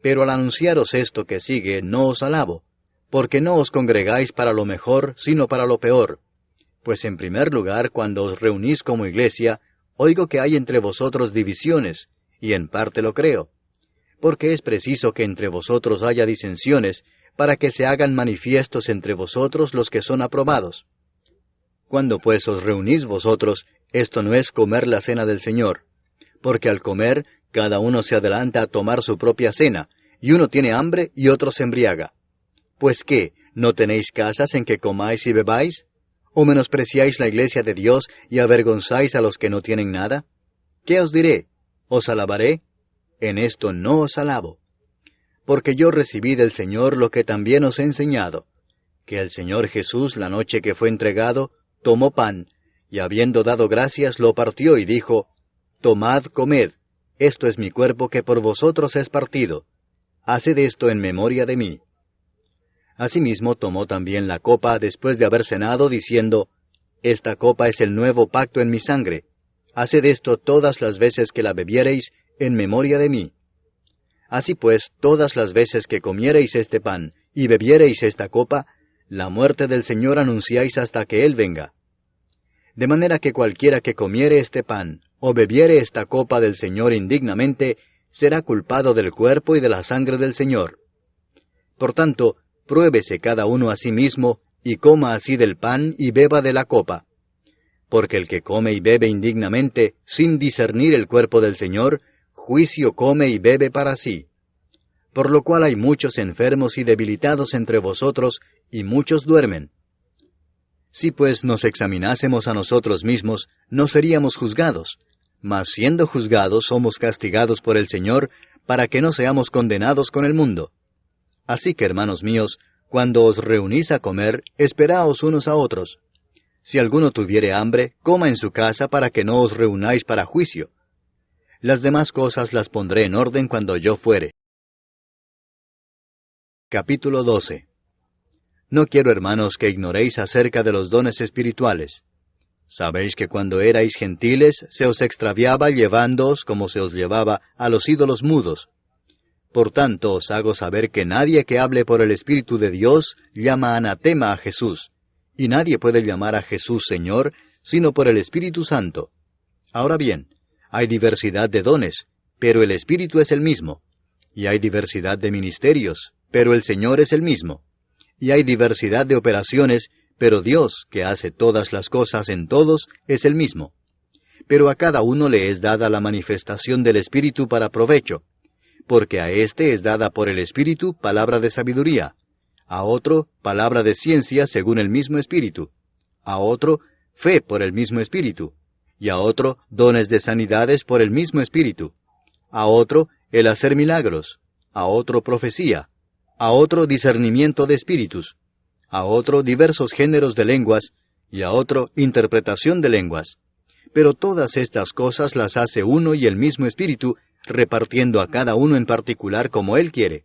Pero al anunciaros esto que sigue, no os alabo, porque no os congregáis para lo mejor, sino para lo peor. Pues en primer lugar, cuando os reunís como iglesia, oigo que hay entre vosotros divisiones, y en parte lo creo. Porque es preciso que entre vosotros haya disensiones, para que se hagan manifiestos entre vosotros los que son aprobados. Cuando pues os reunís vosotros, esto no es comer la cena del Señor, porque al comer, cada uno se adelanta a tomar su propia cena, y uno tiene hambre y otro se embriaga. Pues ¿qué? ¿No tenéis casas en que comáis y bebáis? ¿O menospreciáis la iglesia de Dios y avergonzáis a los que no tienen nada? ¿Qué os diré? ¿Os alabaré? En esto no os alabo. Porque yo recibí del Señor lo que también os he enseñado, que el Señor Jesús, la noche que fue entregado, tomó pan, y habiendo dado gracias, lo partió y dijo, Tomad, comed, esto es mi cuerpo que por vosotros es partido. Haced esto en memoria de mí. Asimismo tomó también la copa después de haber cenado, diciendo, Esta copa es el nuevo pacto en mi sangre. Haced esto todas las veces que la bebiereis, en memoria de mí. Así pues, todas las veces que comiereis este pan, y bebiereis esta copa, la muerte del Señor anunciáis hasta que Él venga. De manera que cualquiera que comiere este pan, o bebiere esta copa del Señor indignamente, será culpado del cuerpo y de la sangre del Señor. Por tanto, pruébese cada uno a sí mismo, y coma así del pan y beba de la copa. Porque el que come y bebe indignamente, sin discernir el cuerpo del Señor, juicio come y bebe para sí. Por lo cual hay muchos enfermos y debilitados entre vosotros, y muchos duermen. Si pues nos examinásemos a nosotros mismos, no seríamos juzgados, mas siendo juzgados somos castigados por el Señor, para que no seamos condenados con el mundo. Así que, hermanos míos, cuando os reunís a comer, esperaos unos a otros. Si alguno tuviere hambre, coma en su casa para que no os reunáis para juicio. Las demás cosas las pondré en orden cuando yo fuere. Capítulo 12. No quiero, hermanos, que ignoréis acerca de los dones espirituales. Sabéis que cuando erais gentiles se os extraviaba llevándoos, como se os llevaba, a los ídolos mudos. Por tanto os hago saber que nadie que hable por el Espíritu de Dios llama anatema a Jesús, y nadie puede llamar a Jesús Señor, sino por el Espíritu Santo. Ahora bien, hay diversidad de dones, pero el Espíritu es el mismo. Y hay diversidad de ministerios, pero el Señor es el mismo. Y hay diversidad de operaciones, pero Dios, que hace todas las cosas en todos, es el mismo. Pero a cada uno le es dada la manifestación del Espíritu para provecho, porque a éste es dada por el Espíritu palabra de sabiduría, a otro palabra de ciencia según el mismo Espíritu, a otro fe por el mismo Espíritu, y a otro dones de sanidades por el mismo Espíritu, a otro el hacer milagros, a otro profecía, a otro discernimiento de espíritus, a otro diversos géneros de lenguas, y a otro interpretación de lenguas. Pero todas estas cosas las hace uno y el mismo Espíritu, repartiendo a cada uno en particular como Él quiere.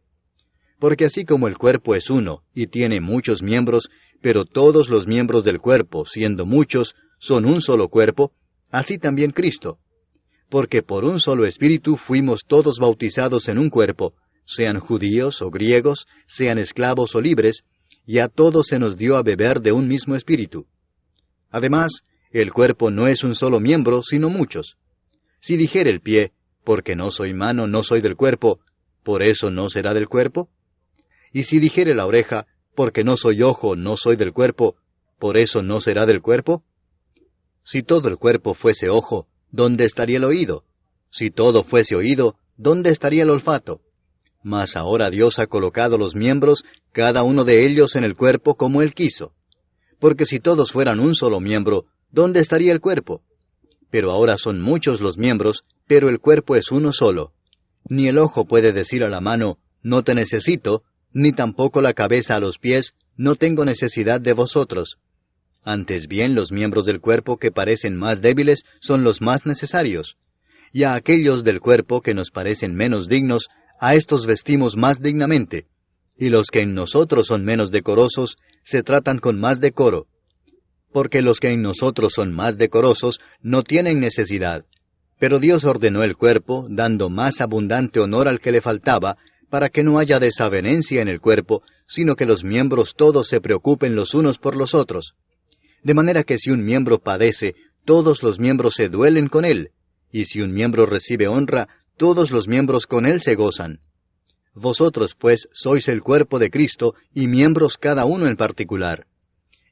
Porque así como el cuerpo es uno, y tiene muchos miembros, pero todos los miembros del cuerpo, siendo muchos, son un solo cuerpo, así también Cristo. Porque por un solo Espíritu fuimos todos bautizados en un cuerpo, sean judíos o griegos, sean esclavos o libres, y a todos se nos dio a beber de un mismo Espíritu. Además, el cuerpo no es un solo miembro, sino muchos. Si dijere el pie, porque no soy mano, no soy del cuerpo, ¿por eso no será del cuerpo? Y si dijere la oreja, porque no soy ojo, no soy del cuerpo, ¿por eso no será del cuerpo? Si todo el cuerpo fuese ojo, ¿dónde estaría el oído? Si todo fuese oído, ¿dónde estaría el olfato? Mas ahora Dios ha colocado los miembros, cada uno de ellos en el cuerpo como Él quiso. Porque si todos fueran un solo miembro, ¿dónde estaría el cuerpo? Pero ahora son muchos los miembros, pero el cuerpo es uno solo. Ni el ojo puede decir a la mano, no te necesito, ni tampoco la cabeza a los pies, no tengo necesidad de vosotros. Antes bien, los miembros del cuerpo que parecen más débiles son los más necesarios. Y a aquellos del cuerpo que nos parecen menos dignos, a estos vestimos más dignamente. Y los que en nosotros son menos decorosos, se tratan con más decoro. Porque los que en nosotros son más decorosos, no tienen necesidad. Pero Dios ordenó el cuerpo, dando más abundante honor al que le faltaba, para que no haya desavenencia en el cuerpo, sino que los miembros todos se preocupen los unos por los otros. De manera que si un miembro padece, todos los miembros se duelen con él, y si un miembro recibe honra, todos los miembros con él se gozan. Vosotros, pues, sois el cuerpo de Cristo, y miembros cada uno en particular.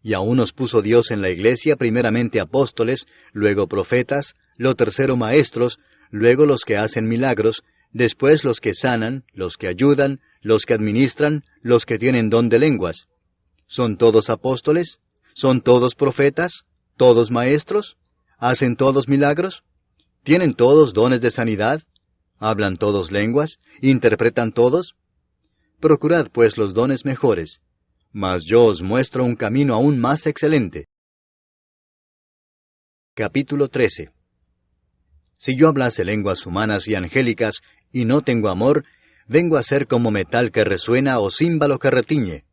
Y a unos puso Dios en la iglesia primeramente apóstoles, luego profetas, lo tercero maestros, luego los que hacen milagros, después los que sanan, los que ayudan, los que administran, los que tienen don de lenguas. ¿Son todos apóstoles? ¿Son todos profetas? ¿Todos maestros? ¿Hacen todos milagros? ¿Tienen todos dones de sanidad? ¿Hablan todos lenguas? ¿Interpretan todos? Procurad pues los dones mejores, mas yo os muestro un camino aún más excelente. Capítulo 13. Si yo hablase lenguas humanas y angélicas, y no tengo amor, vengo a ser como metal que resuena o címbalo que retiñe.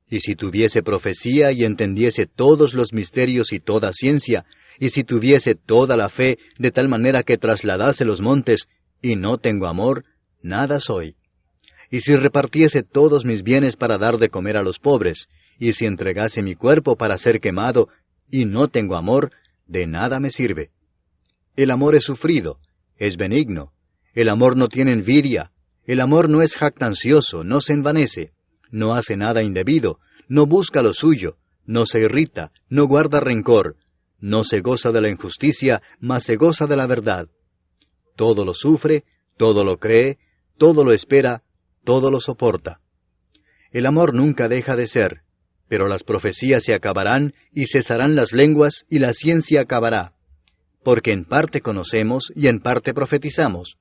Y si tuviese profecía y entendiese todos los misterios y toda ciencia, y si tuviese toda la fe de tal manera que trasladase los montes, y no tengo amor, nada soy. Y si repartiese todos mis bienes para dar de comer a los pobres, y si entregase mi cuerpo para ser quemado, y no tengo amor, de nada me sirve. El amor es sufrido, es benigno. El amor no tiene envidia. El amor no es jactancioso, no se envanece, no hace nada indebido, no busca lo suyo, no se irrita, no guarda rencor, no se goza de la injusticia, mas se goza de la verdad. Todo lo sufre, todo lo cree, todo lo espera, todo lo soporta. El amor nunca deja de ser, pero las profecías se acabarán, y cesarán las lenguas, y la ciencia acabará. Porque en parte conocemos, y en parte profetizamos.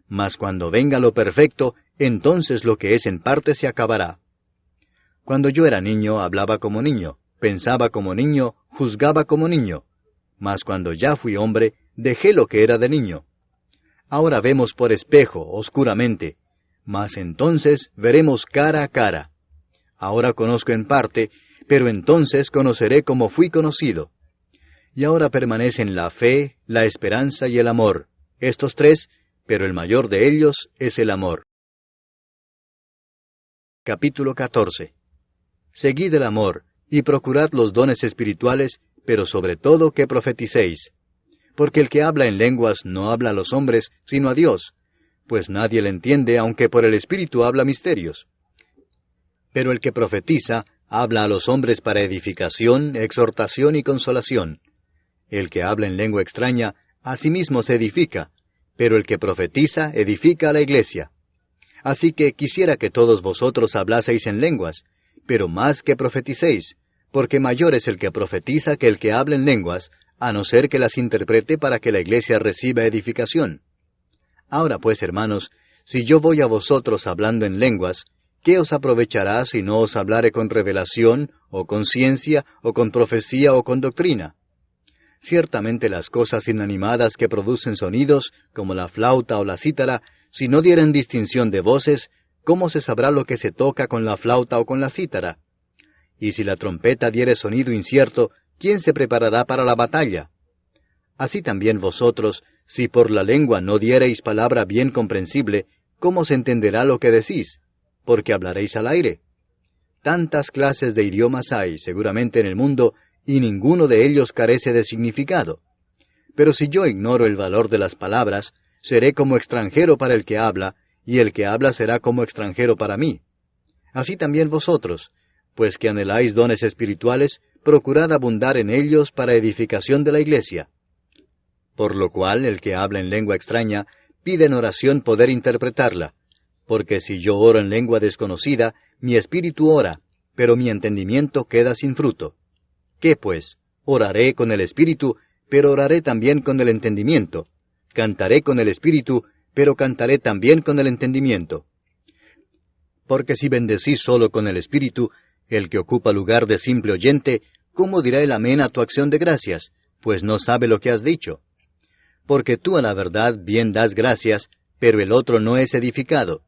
Mas cuando venga lo perfecto, entonces lo que es en parte se acabará. Cuando yo era niño, hablaba como niño, pensaba como niño, juzgaba como niño. Mas cuando ya fui hombre, dejé lo que era de niño. Ahora vemos por espejo, oscuramente, mas entonces veremos cara a cara. Ahora conozco en parte, pero entonces conoceré como fui conocido. Y ahora permanecen la fe, la esperanza y el amor, estos tres, pero el mayor de ellos es el amor. Capítulo 14. Seguid el amor, y procurad los dones espirituales, pero sobre todo que profeticéis. Porque el que habla en lenguas no habla a los hombres, sino a Dios, pues nadie le entiende, aunque por el Espíritu habla misterios. Pero el que profetiza habla a los hombres para edificación, exhortación y consolación. El que habla en lengua extraña, a sí mismo se edifica, pero el que profetiza edifica a la iglesia. Así que quisiera que todos vosotros hablaseis en lenguas, pero más que profeticéis, porque mayor es el que profetiza que el que habla en lenguas, a no ser que las interprete para que la iglesia reciba edificación. Ahora pues, hermanos, si yo voy a vosotros hablando en lenguas, ¿qué os aprovechará si no os hablare con revelación, o con ciencia, o con profecía, o con doctrina? Ciertamente las cosas inanimadas que producen sonidos, como la flauta o la cítara, si no dieren distinción de voces, ¿cómo se sabrá lo que se toca con la flauta o con la cítara? Y si la trompeta diere sonido incierto, ¿quién se preparará para la batalla? Así también vosotros, si por la lengua no diereis palabra bien comprensible, ¿cómo se entenderá lo que decís? Porque hablaréis al aire. Tantas clases de idiomas hay, seguramente, en el mundo, y ninguno de ellos carece de significado. Pero si yo ignoro el valor de las palabras, seré como extranjero para el que habla, y el que habla será como extranjero para mí. Así también vosotros, pues que anheláis dones espirituales, procurad abundar en ellos para edificación de la iglesia. Por lo cual el que habla en lengua extraña, pide en oración poder interpretarla, porque si yo oro en lengua desconocida, mi espíritu ora, pero mi entendimiento queda sin fruto. ¿Qué pues? Oraré con el espíritu, pero oraré también con el entendimiento. Cantaré con el espíritu, pero cantaré también con el entendimiento. Porque si bendecís solo con el espíritu, el que ocupa lugar de simple oyente, ¿cómo dirá el amén a tu acción de gracias? Pues no sabe lo que has dicho. Porque tú a la verdad bien das gracias, pero el otro no es edificado.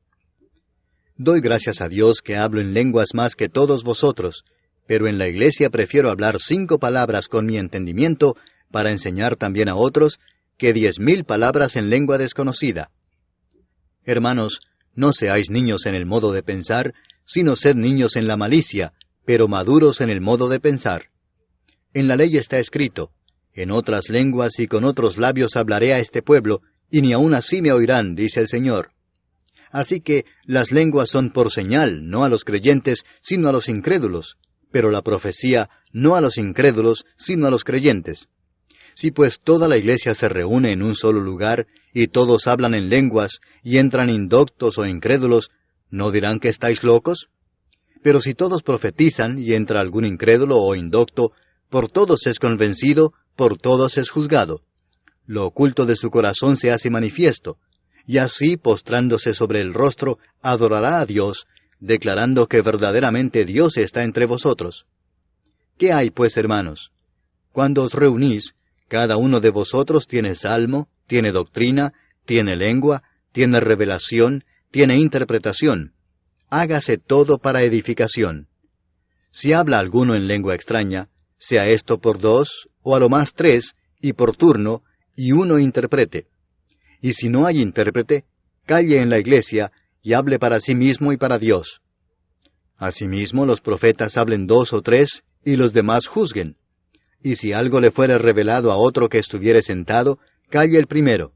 Doy gracias a Dios que hablo en lenguas más que todos vosotros, pero en la iglesia prefiero hablar 5 palabras con mi entendimiento, para enseñar también a otros, que 10,000 palabras en lengua desconocida. Hermanos, no seáis niños en el modo de pensar, sino sed niños en la malicia, pero maduros en el modo de pensar. En la ley está escrito, en otras lenguas y con otros labios hablaré a este pueblo, y ni aun así me oirán, dice el Señor. Así que las lenguas son por señal, no a los creyentes, sino a los incrédulos, pero la profecía no a los incrédulos, sino a los creyentes. Si pues toda la iglesia se reúne en un solo lugar, y todos hablan en lenguas, y entran indoctos o incrédulos, ¿no dirán que estáis locos? Pero si todos profetizan, y entra algún incrédulo o indocto, por todos es convencido, por todos es juzgado. Lo oculto de su corazón se hace manifiesto, y así, postrándose sobre el rostro, adorará a Dios, declarando que verdaderamente Dios está entre vosotros. ¿Qué hay, pues, hermanos? Cuando os reunís, cada uno de vosotros tiene salmo, tiene doctrina, tiene lengua, tiene revelación, tiene interpretación. Hágase todo para edificación. Si habla alguno en lengua extraña, sea esto por 2, o a lo más 3, y por turno, y uno interprete. Y si no hay intérprete, calle en la iglesia, y hable para sí mismo y para Dios. Asimismo, los profetas hablen 2 o 3, y los demás juzguen. Y si algo le fuere revelado a otro que estuviere sentado, calle el primero.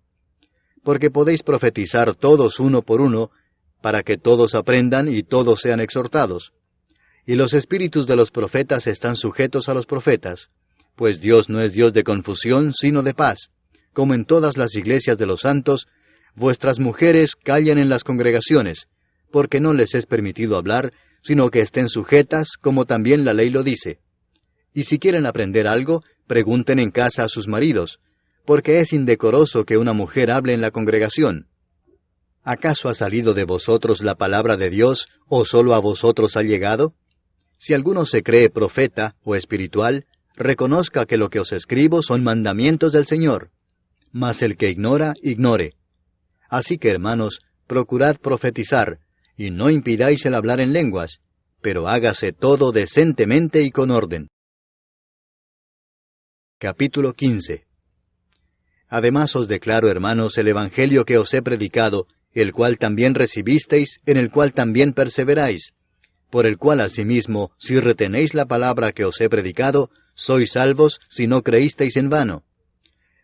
Porque podéis profetizar todos uno por uno, para que todos aprendan y todos sean exhortados. Y los espíritus de los profetas están sujetos a los profetas, pues Dios no es Dios de confusión, sino de paz. Como en todas las iglesias de los santos, vuestras mujeres callen en las congregaciones, porque no les es permitido hablar, sino que estén sujetas, como también la ley lo dice. Y si quieren aprender algo, pregunten en casa a sus maridos, porque es indecoroso que una mujer hable en la congregación. ¿Acaso ha salido de vosotros la palabra de Dios, o solo a vosotros ha llegado? Si alguno se cree profeta o espiritual, reconozca que lo que os escribo son mandamientos del Señor. Mas el que ignora, ignore. Así que, hermanos, procurad profetizar, y no impidáis el hablar en lenguas, pero hágase todo decentemente y con orden. Capítulo 15. Además os declaro, hermanos, el Evangelio que os he predicado, el cual también recibisteis, en el cual también perseveráis, por el cual asimismo, si retenéis la palabra que os he predicado, sois salvos si no creísteis en vano.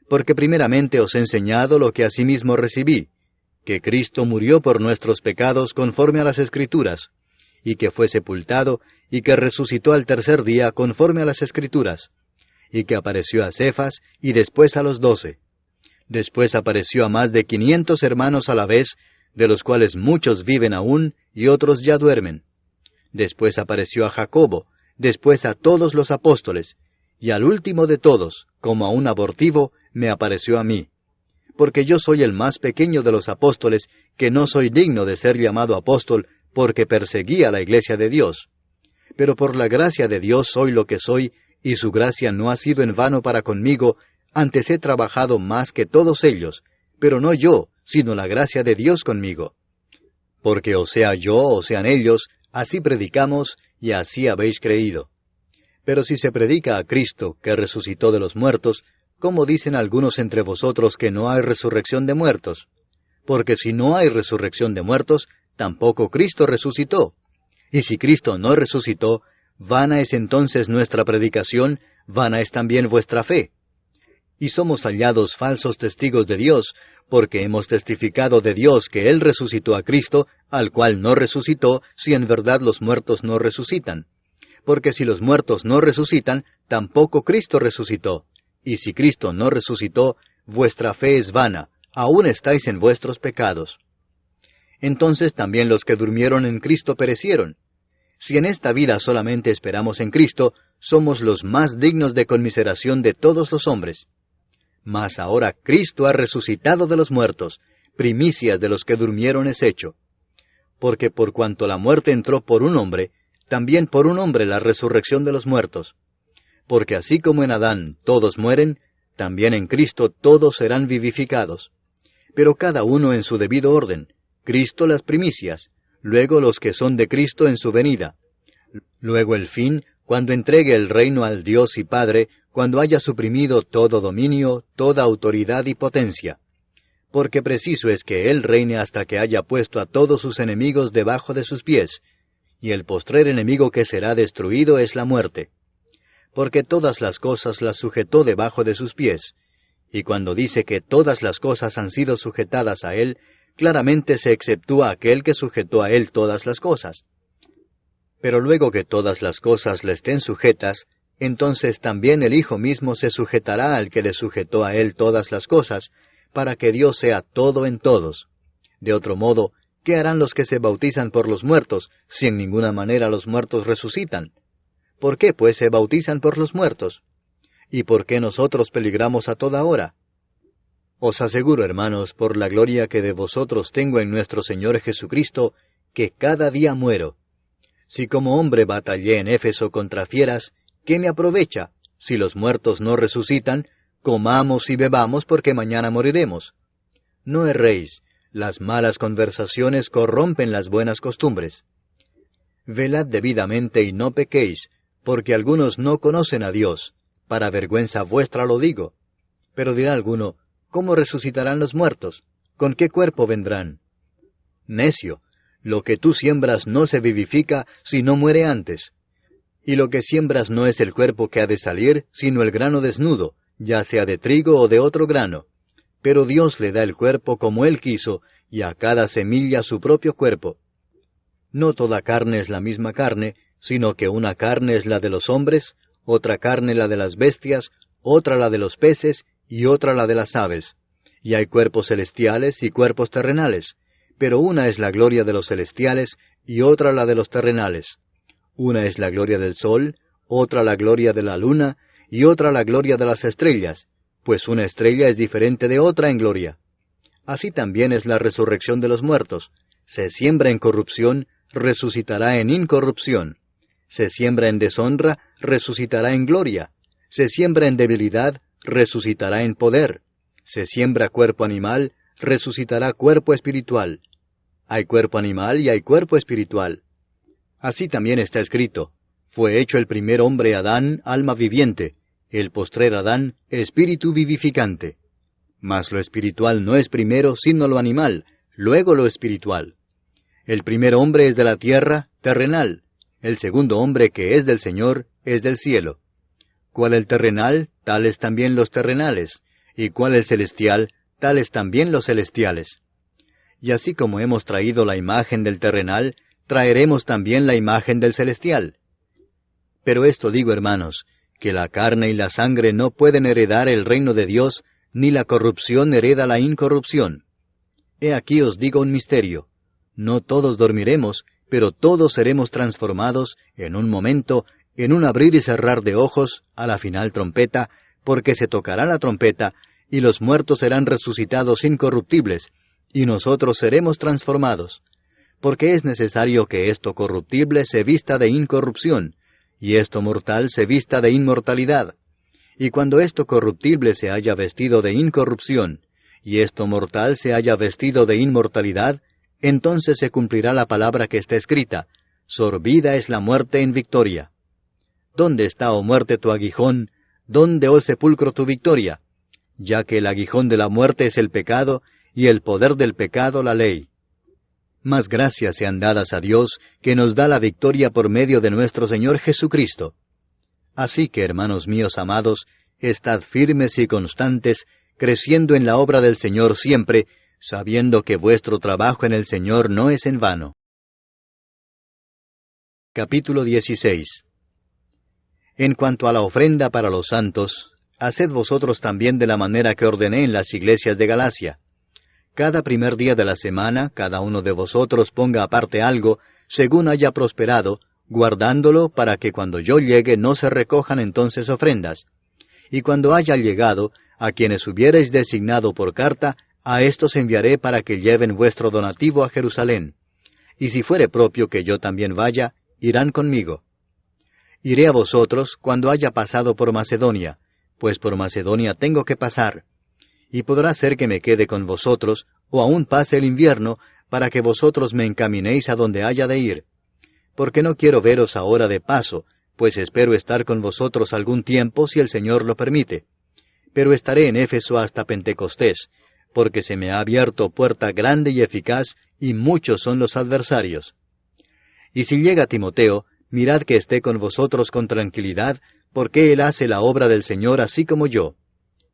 Porque primeramente os he enseñado lo que asimismo recibí, que Cristo murió por nuestros pecados conforme a las Escrituras, y que fue sepultado, y que resucitó al tercer día conforme a las Escrituras, y que apareció a Cefas, y después a los 12. Después apareció a más de 500 hermanos a la vez, de los cuales muchos viven aún, y otros ya duermen. Después apareció a Jacobo, después a todos los apóstoles, y al último de todos, como a un abortivo, me apareció a mí. Porque yo soy el más pequeño de los apóstoles, que no soy digno de ser llamado apóstol, porque perseguí a la iglesia de Dios. Pero por la gracia de Dios soy lo que soy, y su gracia no ha sido en vano para conmigo, antes he trabajado más que todos ellos, pero no yo, sino la gracia de Dios conmigo. Porque o sea yo o sean ellos, así predicamos, y así habéis creído. Pero si se predica a Cristo, que resucitó de los muertos, ¿cómo dicen algunos entre vosotros que no hay resurrección de muertos? Porque si no hay resurrección de muertos, tampoco Cristo resucitó. Y si Cristo no resucitó, vana es entonces nuestra predicación, vana es también vuestra fe. Y somos hallados falsos testigos de Dios, porque hemos testificado de Dios que Él resucitó a Cristo, al cual no resucitó, si en verdad los muertos no resucitan. Porque si los muertos no resucitan, tampoco Cristo resucitó. Y si Cristo no resucitó, vuestra fe es vana, aún estáis en vuestros pecados. Entonces también los que durmieron en Cristo perecieron. Si en esta vida solamente esperamos en Cristo, somos los más dignos de conmiseración de todos los hombres. Mas ahora Cristo ha resucitado de los muertos, primicias de los que durmieron es hecho. Porque por cuanto la muerte entró por un hombre, también por un hombre la resurrección de los muertos. Porque así como en Adán todos mueren, también en Cristo todos serán vivificados. Pero cada uno en su debido orden, Cristo las primicias, luego los que son de Cristo en su venida. Luego el fin, cuando entregue el reino al Dios y Padre, cuando haya suprimido todo dominio, toda autoridad y potencia. Porque preciso es que Él reine hasta que haya puesto a todos sus enemigos debajo de sus pies, y el postrer enemigo que será destruido es la muerte. Porque todas las cosas las sujetó debajo de sus pies, y cuando dice que todas las cosas han sido sujetadas a Él, claramente se exceptúa aquel que sujetó a Él todas las cosas. Pero luego que todas las cosas le estén sujetas, entonces también el Hijo mismo se sujetará al que le sujetó a Él todas las cosas, para que Dios sea todo en todos. De otro modo, ¿qué harán los que se bautizan por los muertos, si en ninguna manera los muertos resucitan? ¿Por qué, pues, se bautizan por los muertos? ¿Y por qué nosotros peligramos a toda hora? Os aseguro, hermanos, por la gloria que de vosotros tengo en nuestro Señor Jesucristo, que cada día muero. Si como hombre batallé en Éfeso contra fieras, ¿qué me aprovecha? Si los muertos no resucitan, comamos y bebamos porque mañana moriremos. No erréis, las malas conversaciones corrompen las buenas costumbres. Velad debidamente y no pequéis, porque algunos no conocen a Dios. Para vergüenza vuestra lo digo. Pero dirá alguno, ¿cómo resucitarán los muertos? ¿Con qué cuerpo vendrán? Necio, lo que tú siembras no se vivifica si no muere antes. Y lo que siembras no es el cuerpo que ha de salir, sino el grano desnudo, ya sea de trigo o de otro grano. Pero Dios le da el cuerpo como Él quiso, y a cada semilla su propio cuerpo. No toda carne es la misma carne, sino que una carne es la de los hombres, otra carne la de las bestias, otra la de los peces, y otra la de las aves. Y hay cuerpos celestiales y cuerpos terrenales, pero una es la gloria de los celestiales, y otra la de los terrenales. Una es la gloria del sol, otra la gloria de la luna, y otra la gloria de las estrellas, pues una estrella es diferente de otra en gloria. Así también es la resurrección de los muertos. Se siembra en corrupción, resucitará en incorrupción. Se siembra en deshonra, resucitará en gloria. Se siembra en debilidad, resucitará en poder. Se siembra cuerpo animal, resucitará cuerpo espiritual. Hay cuerpo animal y hay cuerpo espiritual. Así también está escrito: fue hecho el primer hombre Adán, alma viviente; el postrer Adán, espíritu vivificante. Mas lo espiritual no es primero, sino lo animal, luego lo espiritual. El primer hombre es de la tierra, terrenal; el segundo hombre, que es del Señor, es del cielo. Cual el terrenal, tales también los terrenales; y cual el celestial, tales también los celestiales. Y así como hemos traído la imagen del terrenal, traeremos también la imagen del celestial. Pero esto digo, hermanos, que la carne y la sangre no pueden heredar el reino de Dios, ni la corrupción hereda la incorrupción. He aquí os digo un misterio: no todos dormiremos, pero todos seremos transformados en un momento, en un abrir y cerrar de ojos, a la final trompeta, porque se tocará la trompeta, y los muertos serán resucitados incorruptibles, y nosotros seremos transformados. Porque es necesario que esto corruptible se vista de incorrupción, y esto mortal se vista de inmortalidad. Y cuando esto corruptible se haya vestido de incorrupción, y esto mortal se haya vestido de inmortalidad, entonces se cumplirá la palabra que está escrita: sorbida es la muerte en victoria. ¿Dónde está, oh muerte, tu aguijón? ¿Dónde, oh sepulcro, tu victoria? Ya que el aguijón de la muerte es el pecado, y el poder del pecado la ley. Mas gracias sean dadas a Dios, que nos da la victoria por medio de nuestro Señor Jesucristo. Así que, hermanos míos amados, estad firmes y constantes, creciendo en la obra del Señor siempre, sabiendo que vuestro trabajo en el Señor no es en vano. Capítulo 16. En cuanto a la ofrenda para los santos, haced vosotros también de la manera que ordené en las iglesias de Galacia. Cada primer día de la semana, cada uno de vosotros ponga aparte algo, según haya prosperado, guardándolo para que cuando yo llegue no se recojan entonces ofrendas. Y cuando haya llegado, a quienes hubiereis designado por carta, a éstos enviaré para que lleven vuestro donativo a Jerusalén. Y si fuere propio que yo también vaya, irán conmigo. Iré a vosotros cuando haya pasado por Macedonia, pues por Macedonia tengo que pasar. Y podrá ser que me quede con vosotros, o aún pase el invierno, para que vosotros me encaminéis a donde haya de ir. Porque no quiero veros ahora de paso, pues espero estar con vosotros algún tiempo si el Señor lo permite. Pero estaré en Éfeso hasta Pentecostés, porque se me ha abierto puerta grande y eficaz, y muchos son los adversarios. Y si llega Timoteo, mirad que esté con vosotros con tranquilidad, porque él hace la obra del Señor así como yo.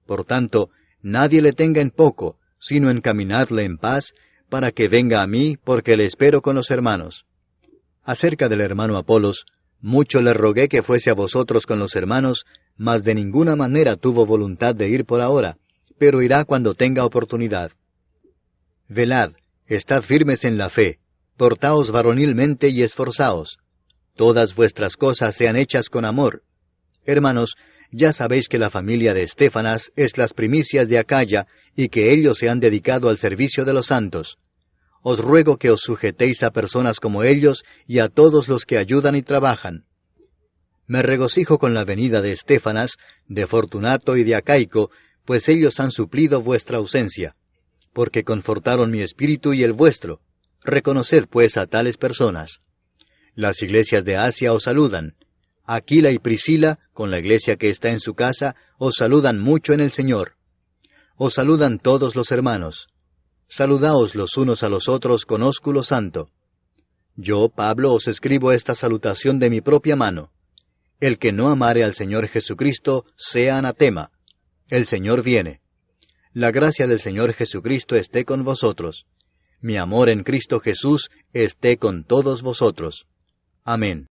Por tanto, nadie le tenga en poco, sino encaminadle en paz, para que venga a mí, porque le espero con los hermanos. Acerca del hermano Apolos, mucho le rogué que fuese a vosotros con los hermanos, mas de ninguna manera tuvo voluntad de ir por ahora, pero irá cuando tenga oportunidad. Velad, estad firmes en la fe, portaos varonilmente y esforzaos. Todas vuestras cosas sean hechas con amor. Hermanos, ya sabéis que la familia de Estéfanas es las primicias de Acaya, y que ellos se han dedicado al servicio de los santos. Os ruego que os sujetéis a personas como ellos y a todos los que ayudan y trabajan. Me regocijo con la venida de Estéfanas, de Fortunato y de Acaico, pues ellos han suplido vuestra ausencia, porque confortaron mi espíritu y el vuestro. Reconoced pues a tales personas. Las iglesias de Asia os saludan. Aquila y Priscila, con la iglesia que está en su casa, os saludan mucho en el Señor. Os saludan todos los hermanos. Saludaos los unos a los otros con ósculo santo. Yo, Pablo, os escribo esta salutación de mi propia mano. El que no amare al Señor Jesucristo, sea anatema. El Señor viene. La gracia del Señor Jesucristo esté con vosotros. Mi amor en Cristo Jesús esté con todos vosotros. Amén.